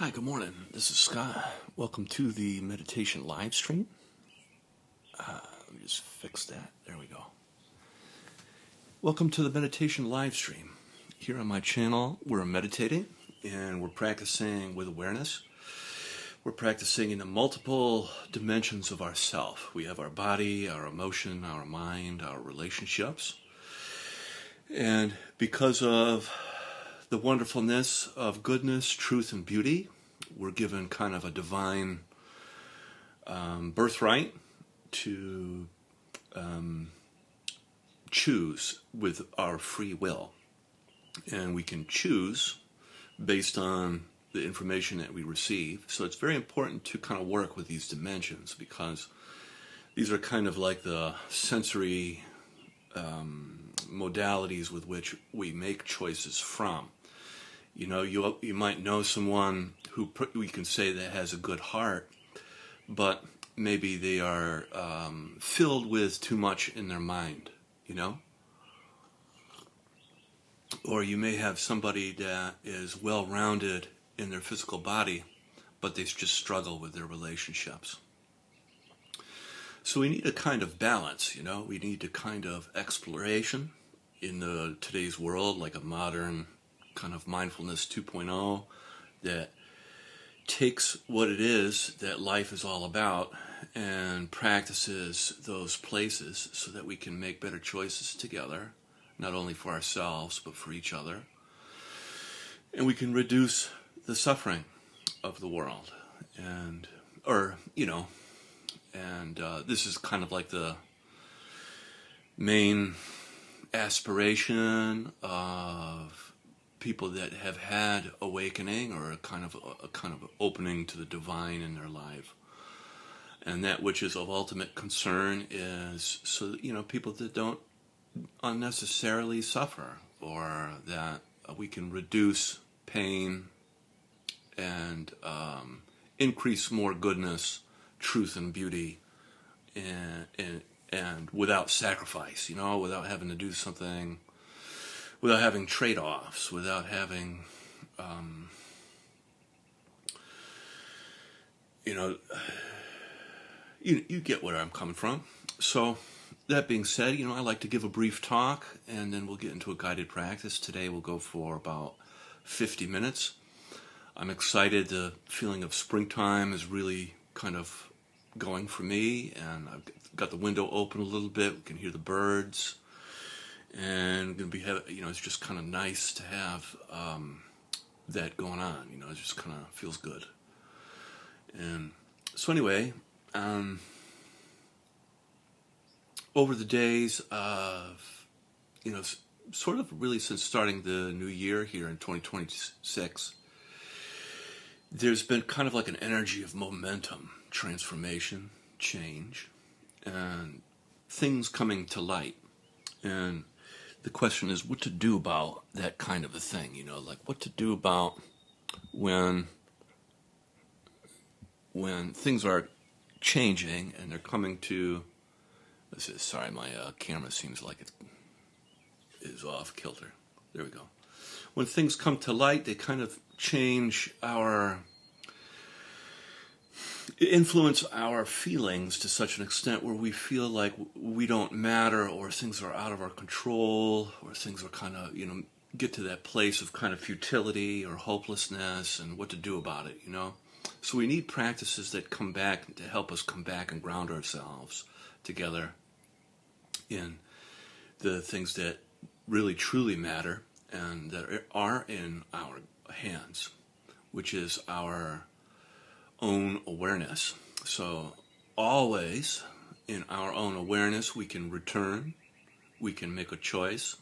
Hi, good morning. This is Scott. Welcome to the meditation live stream. Let me just fix that. There we go. Welcome to the meditation live stream. Here on my channel, we're meditating and we're practicing with awareness. We're practicing in the multiple dimensions of ourself. We have our body, our emotion, our mind, our relationships. And because of the wonderfulness of goodness, truth, and beauty, we're given kind of a divine birthright to choose with our free will. And we can choose based on the information that we receive. So it's very important to kind of work with these dimensions because these are kind of like the sensory modalities with which we make choices from. You know, you might know someone who we can say that has a good heart, but maybe they are filled with too much in their mind, you know? Or you may have somebody that is well-rounded in their physical body, but they just struggle with their relationships. So we need a kind of balance, you know? We need a kind of exploration in today's world, like a modern kind of mindfulness 2.0 that takes what it is that life is all about and practices those places so that we can make better choices together, not only for ourselves but for each other, and we can reduce the suffering of the world. And this is kind of like the main aspiration of people that have had awakening or a kind of opening to the divine in their life. And that which is of ultimate concern is so that, people that don't unnecessarily suffer, or that we can reduce pain and increase more goodness, truth, and beauty, and without sacrifice, without having to do something, without having trade-offs, without having, you get where I'm coming from. So that being said, I like to give a brief talk, and then we'll get into a guided practice. Today we'll go for about 50 minutes. I'm excited. The feeling of springtime is really kind of going for me, and I've got the window open a little bit. We can hear the birds. And it's just kind of nice to have that going on. It just kind of feels good. And so anyway, over the days of, sort of really since starting the new year here in 2026, there's been kind of like an energy of momentum, transformation, change, and things coming to light. And the question is what to do about that kind of a thing, like what to do about when things are changing and they're coming to, sorry, my camera seems like it is off kilter. There we go. When things come to light, they kind of influence our feelings to such an extent where we feel like we don't matter, or things are out of our control, or things are kind of, get to that place of kind of futility or hopelessness and what to do about it, So we need practices that come back to help us come back and ground ourselves together in the things that really truly matter and that are in our hands, which is our own awareness. So always in our own awareness we can return, we can make a choice,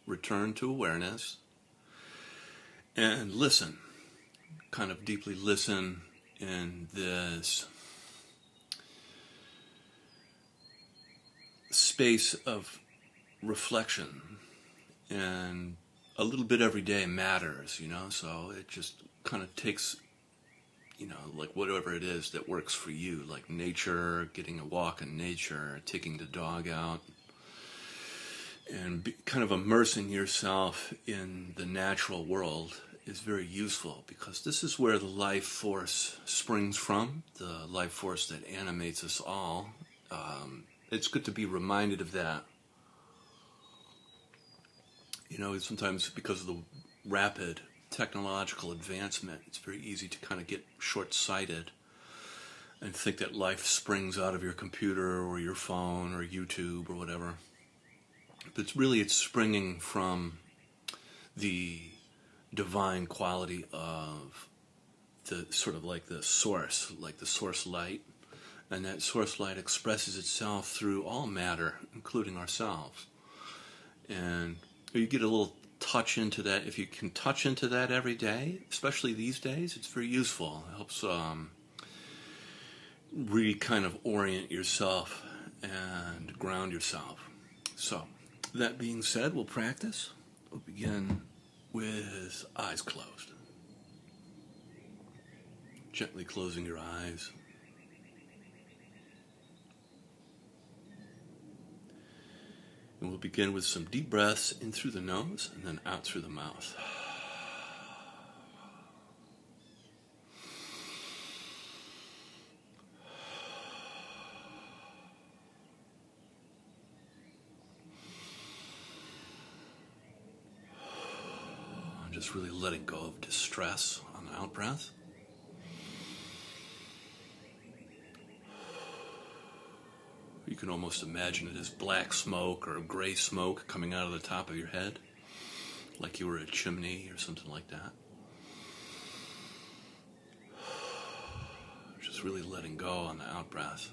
return to awareness, and listen, kind of deeply listen in this space of reflection. And a little bit every day matters, so it just kind of takes, like whatever it is that works for you, like nature, getting a walk in nature, taking the dog out, and kind of immersing yourself in the natural world is very useful, because this is where the life force springs from, the life force that animates us all. It's good to be reminded of that. You know, sometimes because of the rapid technological advancement, it's very easy to kind of get short-sighted and think that life springs out of your computer or your phone or YouTube or whatever. But it's springing from the divine quality of the sort of like the source light. And that source light expresses itself through all matter, including ourselves. And you get a little touch into that. If you can touch into that every day, especially these days, it's very useful. It helps really kind of orient yourself and ground yourself. So, that being said, we'll practice. We'll begin with eyes closed. Gently closing your eyes. And we'll begin with some deep breaths in through the nose and then out through the mouth. Just really letting go of distress on the out breath. You can almost imagine it as black smoke or gray smoke coming out of the top of your head, like you were a chimney or something like that. Just really letting go on the out breath.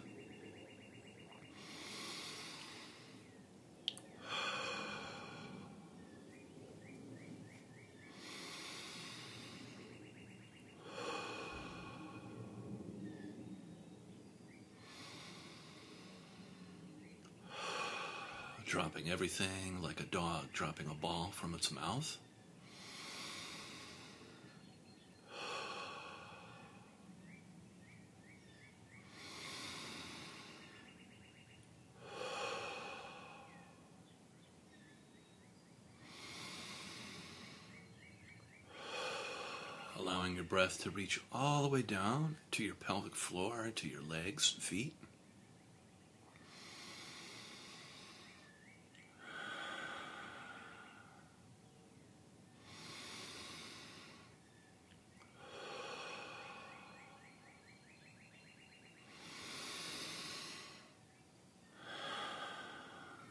Dropping everything like a dog dropping a ball from its mouth. Allowing your breath to reach all the way down to your pelvic floor, to your legs and feet.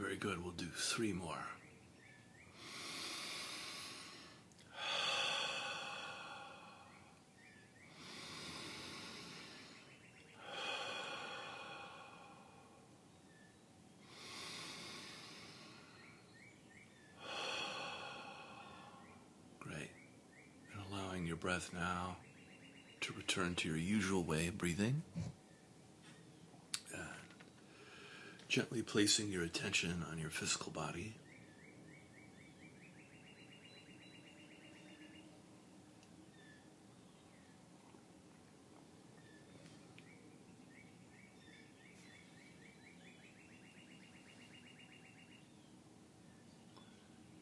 Very good. We'll do 3 more. Great. And allowing your breath now to return to your usual way of breathing. Gently placing your attention on your physical body.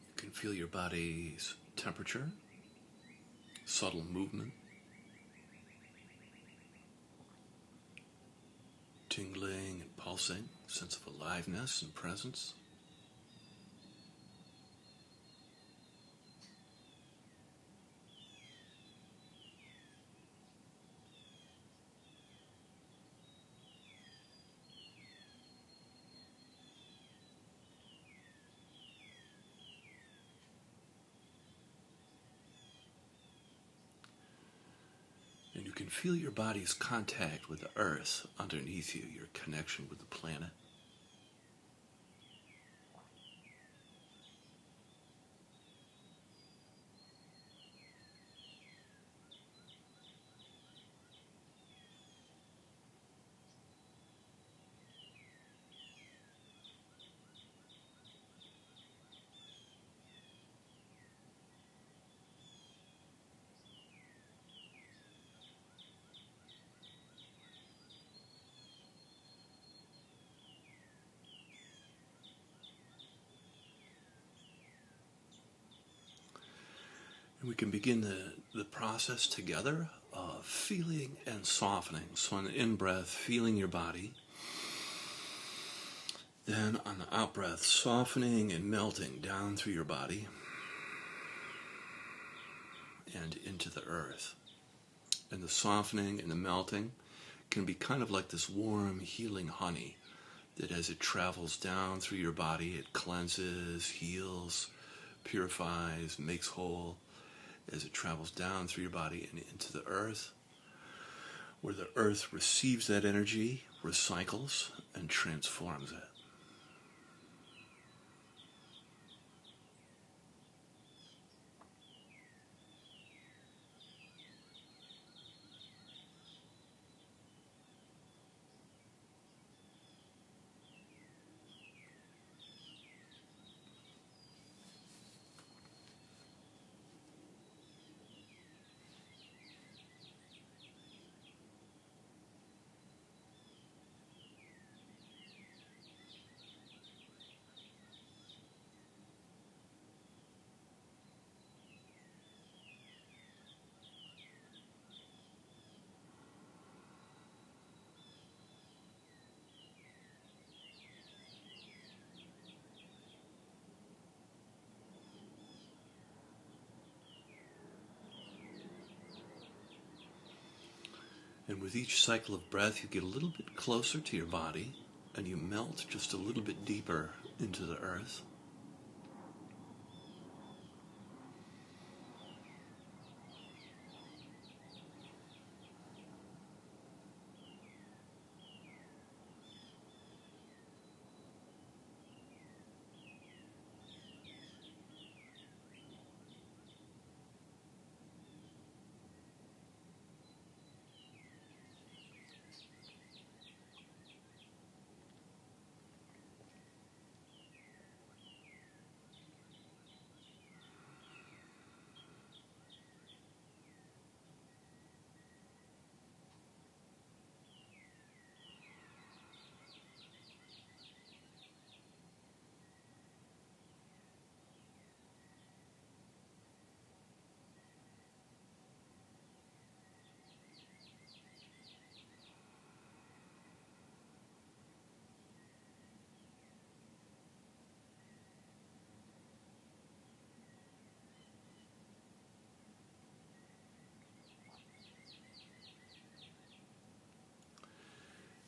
You can feel your body's temperature, subtle movement, tingling and pulsing, sense of aliveness and presence. And you can feel your body's contact with the earth underneath you, your connection with the planet. We can begin the process together of feeling and softening. So on the in-breath, feeling your body. Then on the out-breath, softening and melting down through your body and into the earth. And the softening and the melting can be kind of like this warm, healing honey that as it travels down through your body, it cleanses, heals, purifies, makes whole as it travels down through your body and into the earth, where the earth receives that energy, recycles, and transforms it. And with each cycle of breath, you get a little bit closer to your body, and you melt just a little bit deeper into the earth.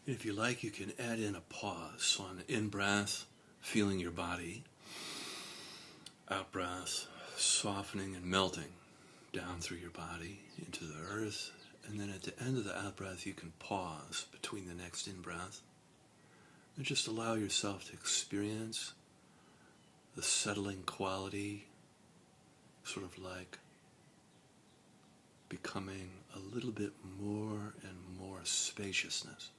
And if you like, you can add in a pause. So on the in-breath, feeling your body. Out-breath, softening and melting down through your body into the earth. And then at the end of the out-breath, you can pause between the next in-breath and just allow yourself to experience the settling quality, sort of like becoming a little bit more and more spaciousness.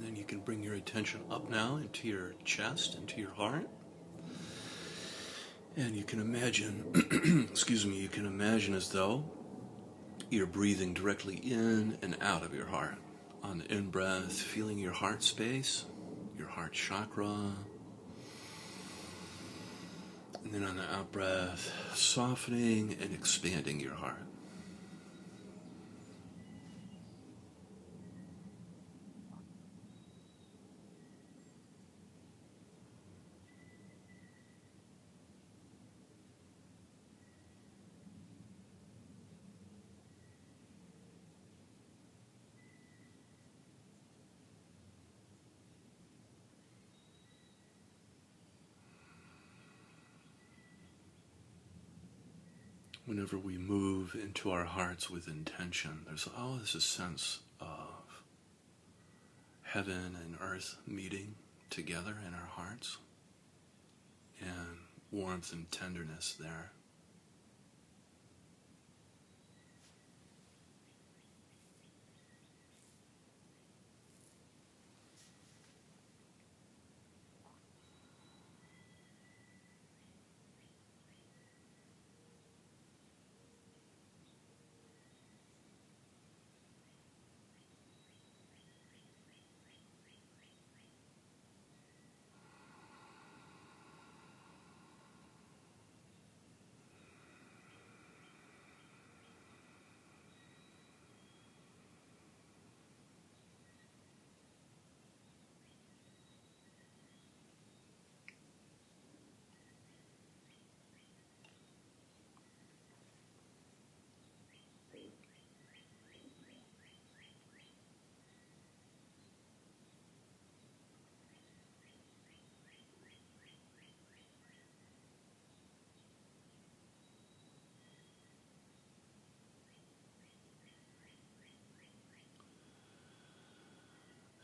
then you can bring your attention up now into your chest, into your heart. And you can imagine, excuse me, you can imagine as though you're breathing directly in and out of your heart. On the in-breath, feeling your heart space, your heart chakra. And then on the out-breath, softening and expanding your heart. Whenever we move into our hearts with intention, there's always a sense of heaven and earth meeting together in our hearts, and warmth and tenderness there.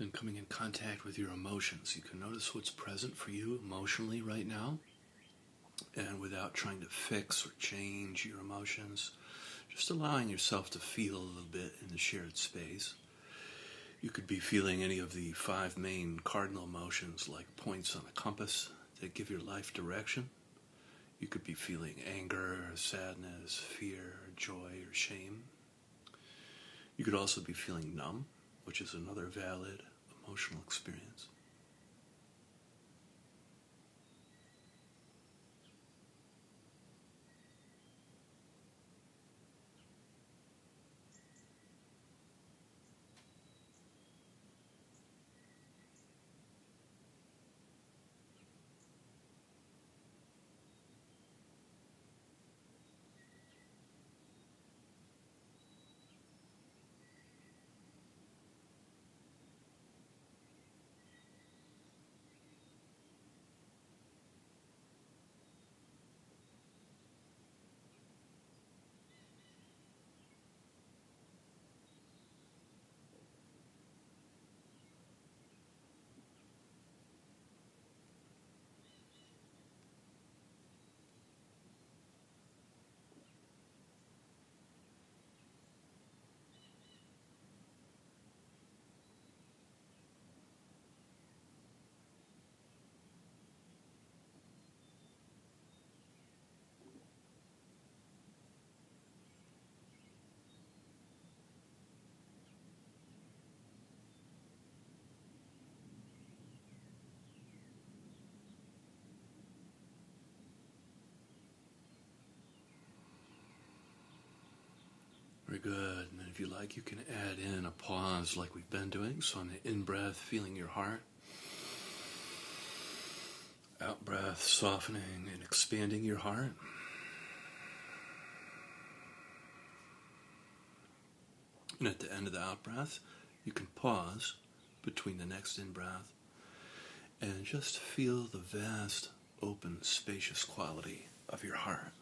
And coming in contact with your emotions, you can notice what's present for you emotionally right now, and without trying to fix or change your emotions, just allowing yourself to feel a little bit in the shared space. You could be feeling any of the 5 main cardinal emotions, like points on a compass that give your life direction. You could be feeling anger, sadness, fear, joy, or shame. You could also be feeling numb, which is another valid emotional experience. Very good. And then if you like, you can add in a pause like we've been doing. So on the in-breath, feeling your heart. Out-breath, softening and expanding your heart. And at the end of the out-breath, you can pause between the next in-breath and just feel the vast, open, spacious quality of your heart.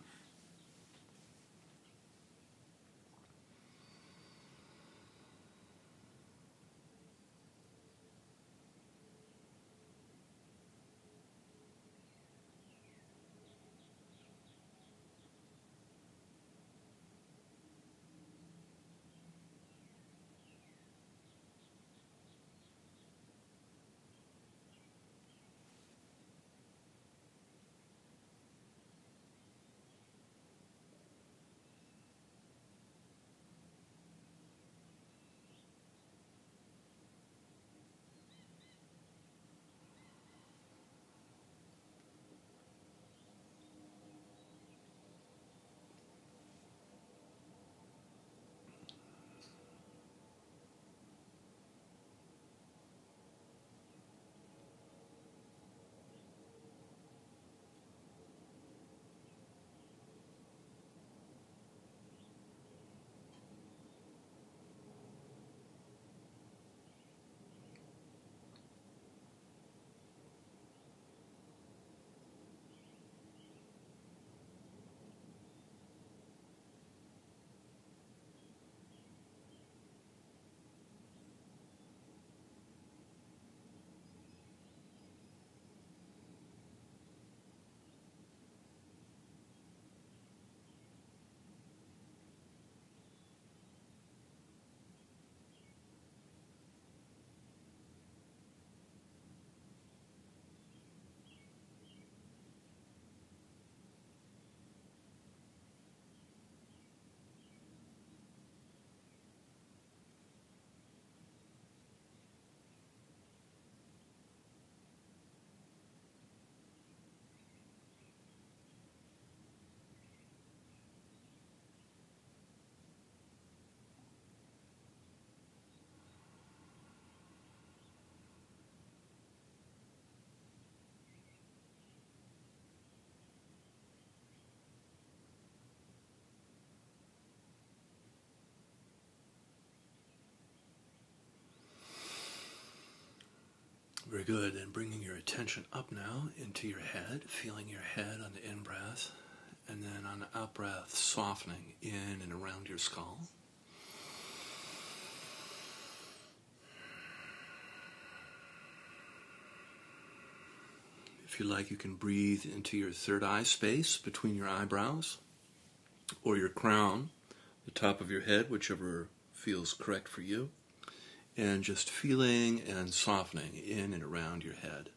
Very good. Then bringing your attention up now into your head, feeling your head on the in-breath, and then on the out-breath, softening in and around your skull. If you like, you can breathe into your third eye space between your eyebrows, or your crown, the top of your head, whichever feels correct for you, and just feeling and softening in and around your head.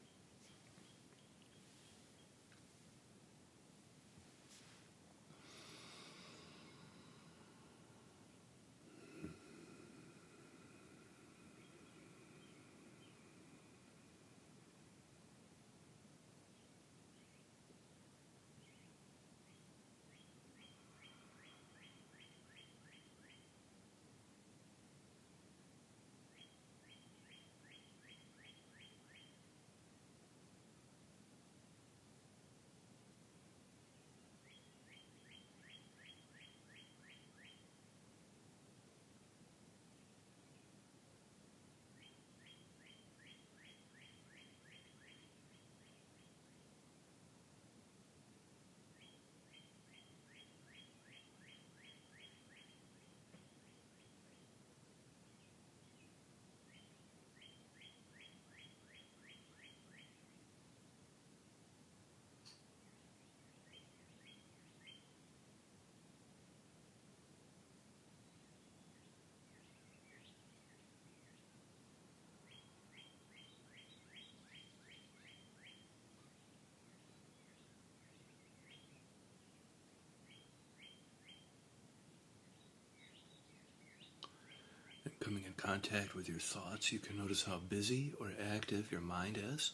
Coming in contact with your thoughts, you can notice how busy or active your mind is.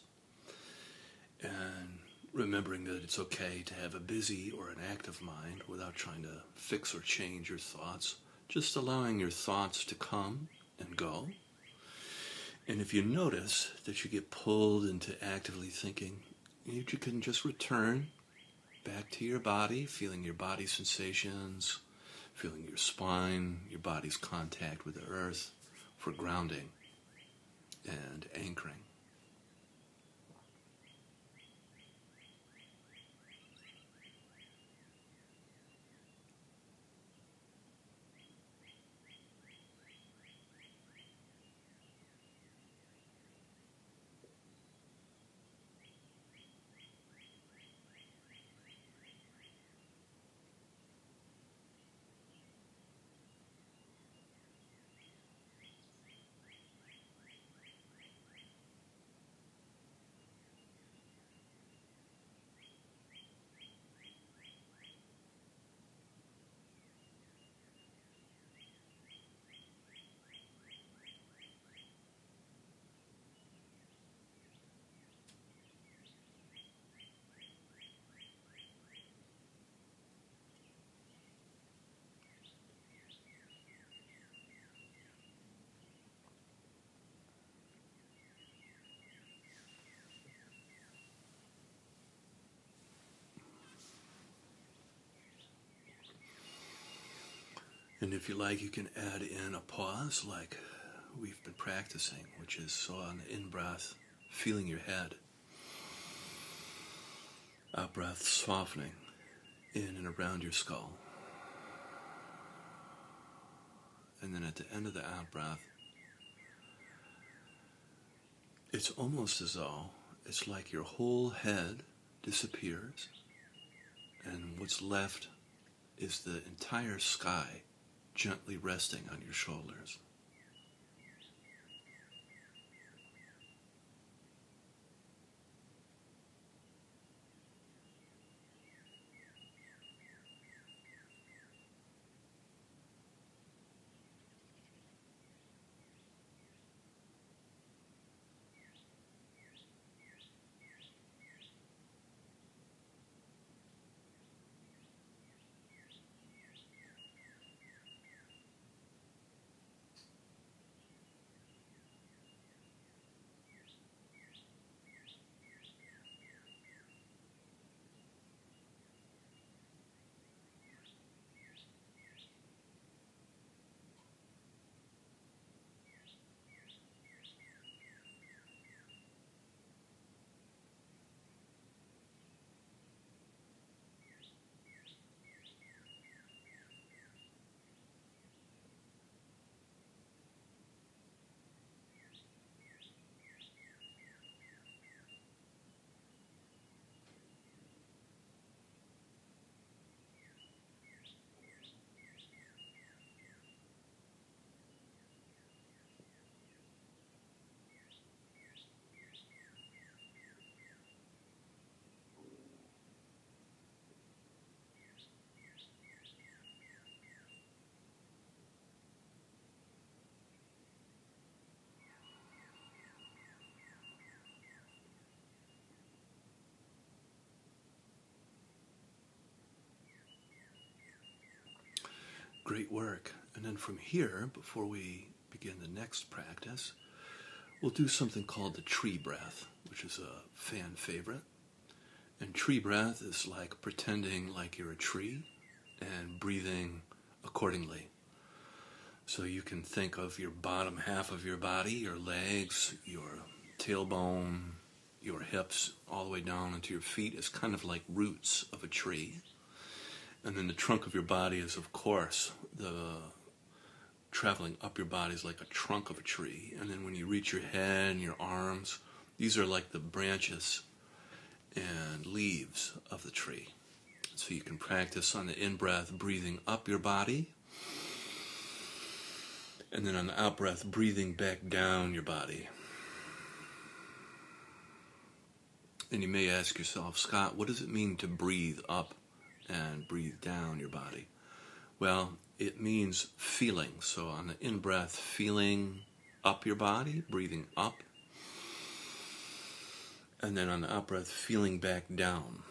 And remembering that it's okay to have a busy or an active mind without trying to fix or change your thoughts. Just allowing your thoughts to come and go. And if you notice that you get pulled into actively thinking, you can just return back to your body, feeling your body sensations, feeling your spine, your body's contact with the earth for grounding and anchoring. And if you like, you can add in a pause like we've been practicing, which is so on the in-breath, feeling your head. Out-breath, softening in and around your skull. And then at the end of the out-breath, it's almost as though it's like your whole head disappears, and what's left is the entire sky gently resting on your shoulders. Great work. And then from here, before we begin the next practice, we'll do something called the tree breath, which is a fan favorite. And tree breath is like pretending like you're a tree and breathing accordingly. So you can think of your bottom half of your body, your legs, your tailbone, your hips, all the way down into your feet as kind of like roots of a tree. And then the trunk of your body is, of course, traveling up your body is like a trunk of a tree. And then when you reach your head and your arms, these are like the branches and leaves of the tree. So you can practice on the in-breath, breathing up your body. And then on the out-breath, breathing back down your body. And you may ask yourself, Scott, what does it mean to breathe up and breathe down your body? Well, it means feeling. So on the in-breath, feeling up your body, breathing up. And then on the out-breath, feeling back down,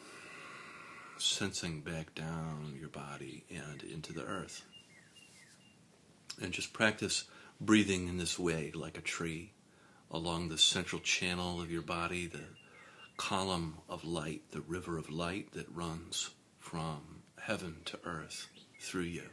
sensing back down your body and into the earth. And just practice breathing in this way, like a tree, along the central channel of your body, the column of light, the river of light that runs from heaven to earth through you.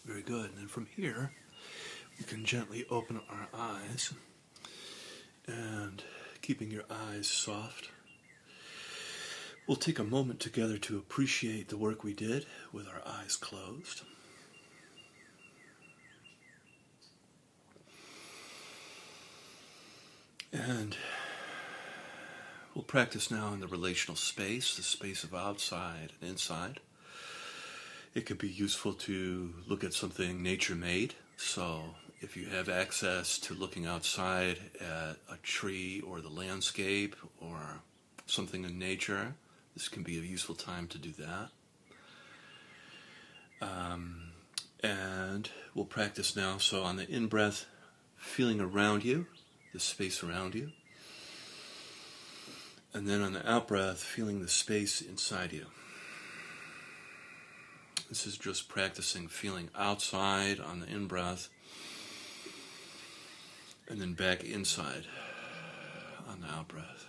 Very good. And then from here, You can gently open our eyes, and keeping your eyes soft, we'll take a moment together to appreciate the work we did with our eyes closed. And we'll practice now in the relational space, the space of outside and inside. It could be useful to look at something nature-made. So if you have access to looking outside at a tree or the landscape or something in nature, this can be a useful time to do that. And we'll practice now. So on the in-breath, feeling around you, the space around you. And then on the out-breath, feeling the space inside you. This is just practicing feeling outside on the in-breath, and then back inside on the out-breath.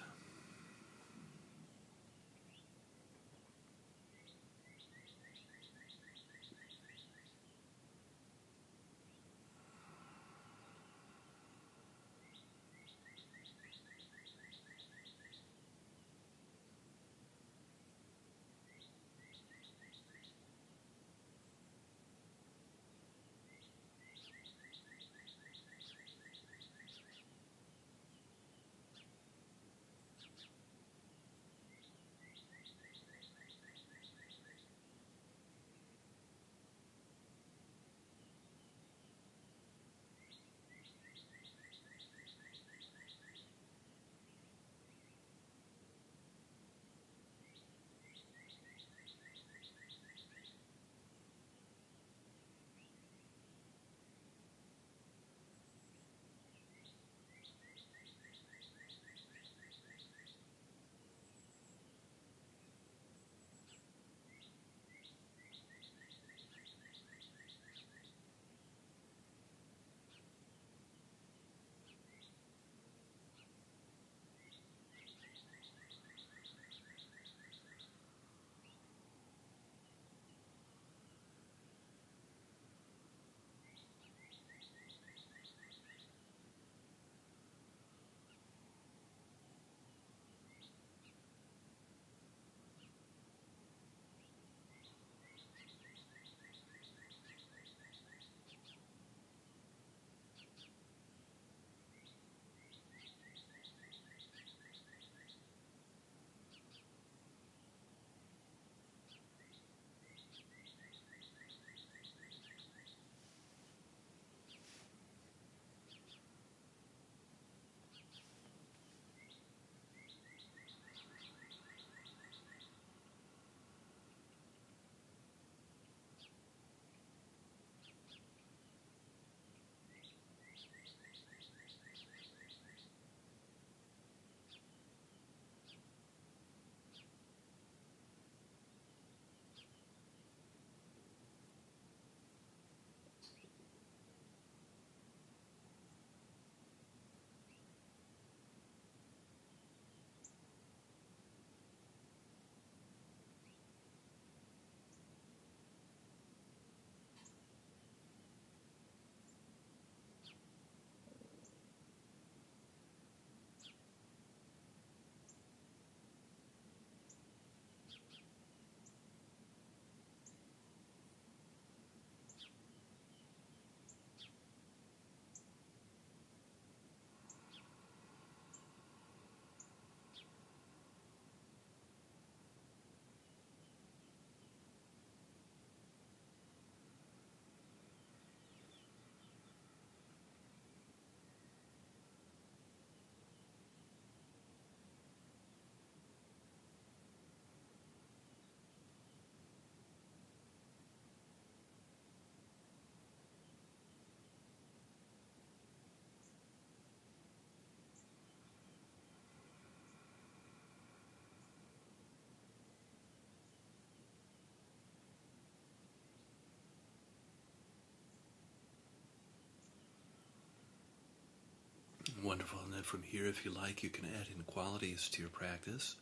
Wonderful. And then from here, if you like, you can add in qualities to your practice.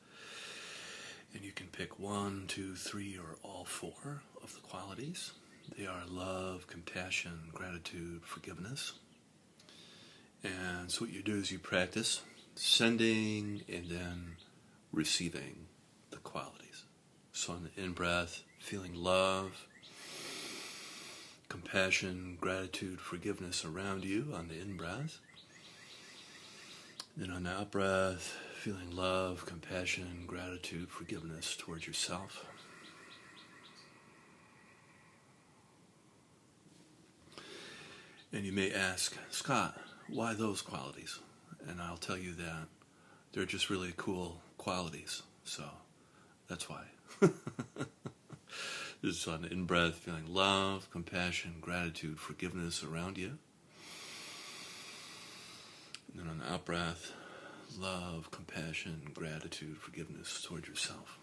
And you can pick 1, 2, 3, or all 4 of the qualities. They are love, compassion, gratitude, forgiveness. And so what you do is you practice sending and then receiving the qualities. So on the in-breath, feeling love, compassion, gratitude, forgiveness around you on the in-breath. Then on the out-breath, feeling love, compassion, gratitude, forgiveness towards yourself. And you may ask, Scott, why those qualities? And I'll tell you that they're just really cool qualities. So that's why. This is on the in-breath, feeling love, compassion, gratitude, forgiveness around you. And then on the out-breath, love, compassion, gratitude, forgiveness towards yourself.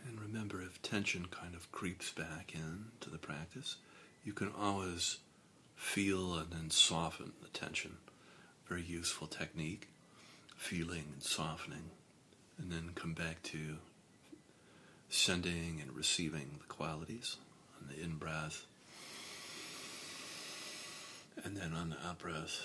And remember, if tension kind of creeps back into the practice, you can always feel and then soften the tension. Very useful technique, feeling and softening, and then come back to sending and receiving the qualities on the in-breath, and then on the out-breath.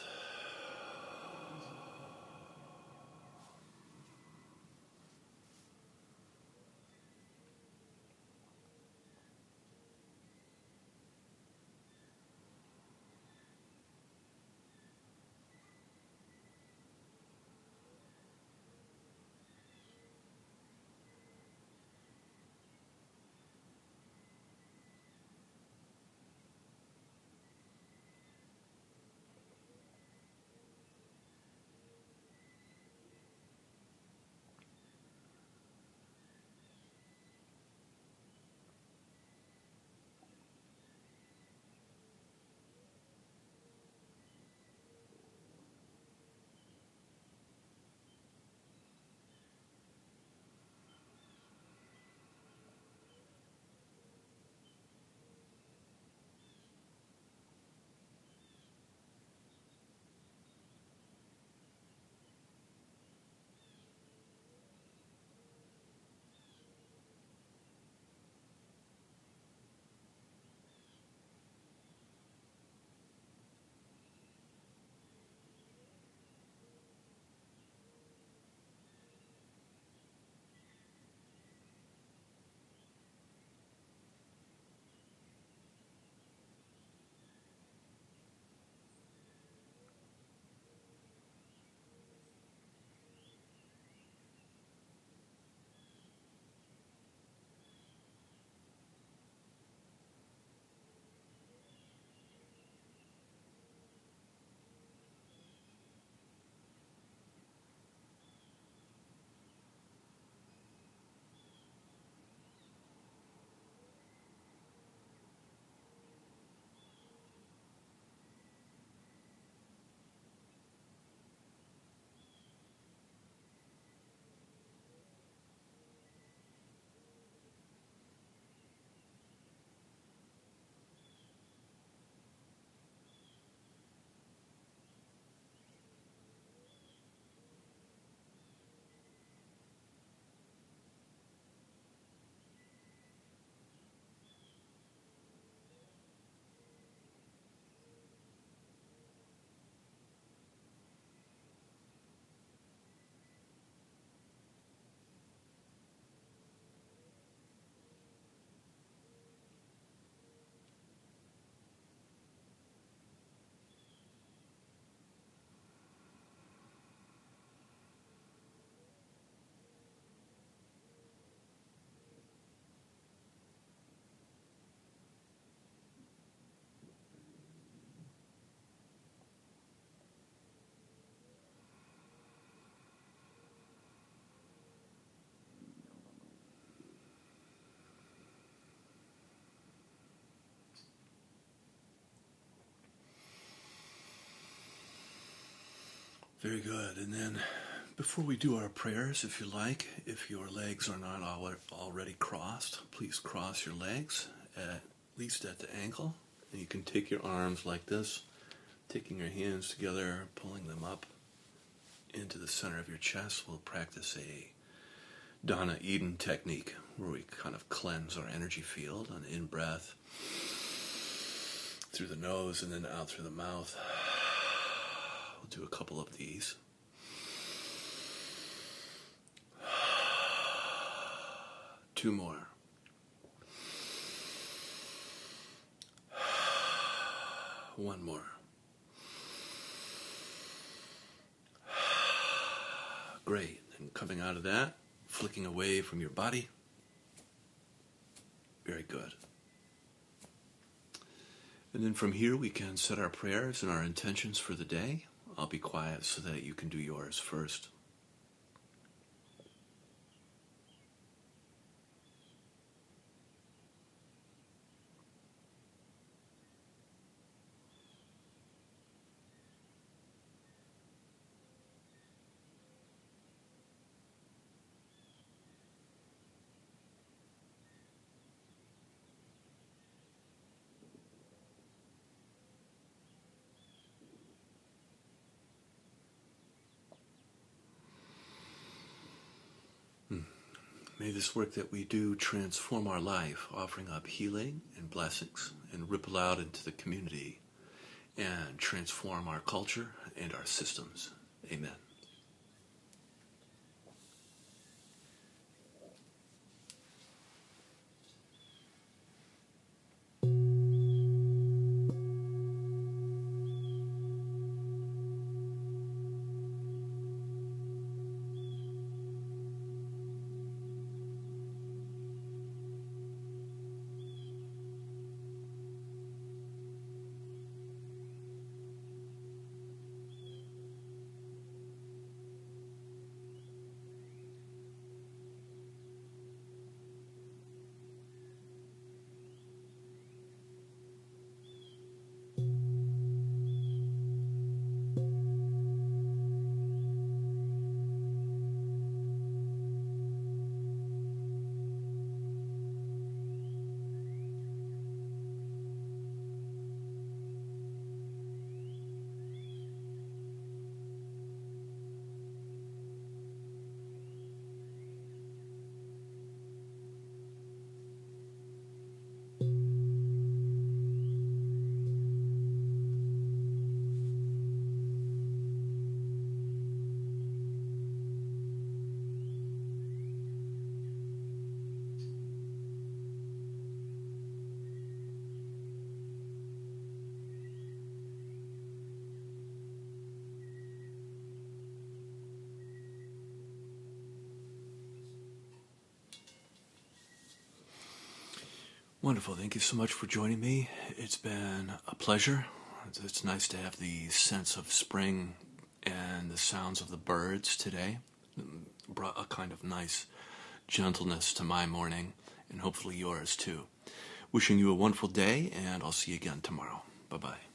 Very good. And then before we do our prayers, if you like, if your legs are not already crossed, please cross your legs at least at the ankle. And you can take your arms like this, taking your hands together, pulling them up into the center of your chest. We'll practice a Donna Eden technique where we kind of cleanse our energy field on in-breath through the nose and then out through the mouth. We'll do a couple of these. Two more. One more. Great. And coming out of that, flicking away from your body. Very good. And then from here we can set our prayers and our intentions for the day. I'll be quiet so that you can do yours first. May this work that we do transform our life, offering up healing and blessings, and ripple out into the community and transform our culture and our systems. Amen. Wonderful. Thank you so much for joining me. It's been a pleasure. It's nice to have the sense of spring and the sounds of the birds today. It brought a kind of nice gentleness to my morning, and hopefully yours too. Wishing you a wonderful day, and I'll see you again tomorrow. Bye-bye.